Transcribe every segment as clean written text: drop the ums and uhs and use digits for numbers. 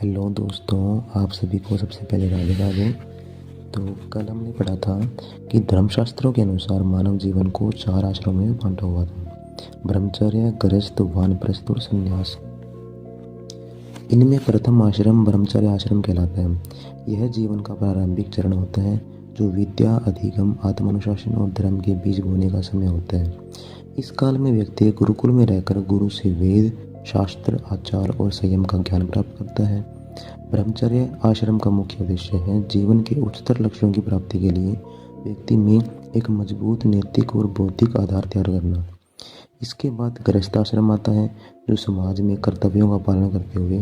Hello दोस्तों, आप सभी को सबसे पहले राधे राधे। तो कल हमने पढ़ा था कि धर्मशास्त्रों के अनुसार मानव जीवन को 4 आश्रमों में बांटा हुआ था: ब्रह्मचर्य, गृहस्थ, वानप्रस्थ और संन्यास। इनमें प्रथम आश्रम ब्रह्मचर्य आश्रम कहलाता है। यह जीवन का प्रारंभिक चरण होता है, जो विद्या, अधिगम, आत्मानुशासन और धर्म के बीज बोने का समय होता है। इस काल में व्यक्ति गुरुकुल में रहकर गुरु से वेद, शास्त्र, आचार और संयम का ज्ञान प्राप्त करता है। ब्रह्मचर्य आश्रम का मुख्य उद्देश्य है जीवन के उच्चतर लक्ष्यों की प्राप्ति के लिए व्यक्ति में एक मजबूत नैतिक और बौद्धिक आधार तैयार करना। इसके बाद गृहस्थ आश्रम आता है, जो समाज में कर्तव्यों का पालन करते हुए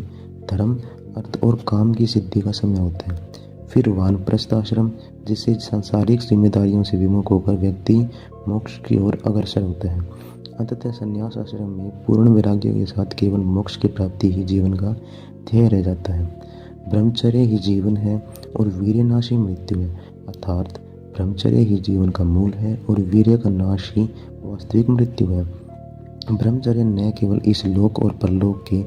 धर्म, अर्थ और काम की सिद्धि का समय होता है। फिर वानप्रस्थ आश्रम, जिससे सांसारिक जिम्मेदारियों से विमुख होकर व्यक्ति मोक्ष की ओर अग्रसर होता है। अंततः संन्यास आश्रम में पूर्ण वैराग्य के साथ केवल मोक्ष की प्राप्ति ही जीवन का ध्येय रह जाता है। ब्रह्मचर्य ही जीवन है और वीर्य नाश ही मृत्यु है, अर्थात ब्रह्मचर्य ही जीवन का मूल है और वीर्य का नाश ही वास्तविक मृत्यु है। ब्रह्मचर्य न केवल इस लोक और परलोक के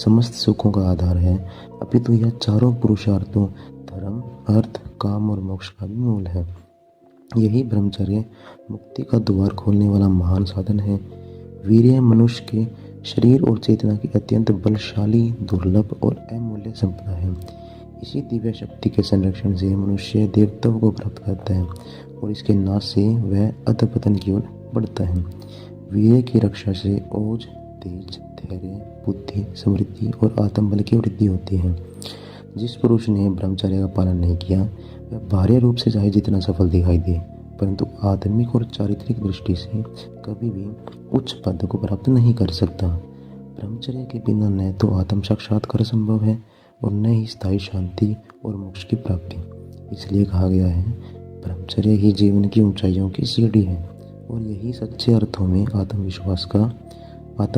समस्त सुखों का आधार है, अपितु यह चारों पुरुषार्थों धर्म, अर्थ, काम और मोक्ष का भी मूल है। यही ब्रह्मचर्य मुक्ति का द्वार खोलने वाला महान साधन है। वीर्य मनुष्य के शरीर और चेतना की अत्यंत बलशाली, दुर्लभ और अमूल्य संपदा है। इसी दिव्य शक्ति के संरक्षण से मनुष्य देवत्व को प्राप्त करता है और इसके नाश से वह अधपतन की ओर बढ़ता है। वीर्य की रक्षा से ओज, तेज, धैर्य, बुद्धि, समृद्धि और आत्मबल की वृद्धि होती है। जिस पुरुष ने ब्रह्मचर्य का पालन नहीं किया, वह बाह्य रूप से चाहे जितना सफल दिखाई दे, परंतु आत्मिक और चारित्रिक दृष्टि से कभी भी उच्च पद को प्राप्त नहीं कर सकता। ब्रह्मचर्य के बिना न तो आत्म साक्षात्कार संभव है और न ही स्थायी शांति और मोक्ष की प्राप्ति। इसलिए कहा गया है, ब्रह्मचर्य ही जीवन की ऊंचाइयों की सीढ़ी है और यही सच्चे अर्थों में आत्म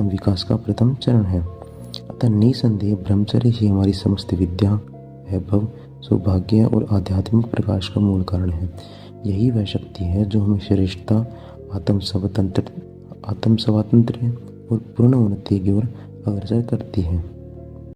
विकास का प्रथम चरण है। अतः निसंदेह ब्रह्मचर्य ही हमारी समस्त विद्या, वैभव, सौभाग्य और आध्यात्मिक प्रकाश का मूल कारण है। यही वह शक्ति है जो हमें श्रेष्ठता, आत्म स्वातंत्र्य और पूर्ण उन्नति की ओर अग्रसर करती है।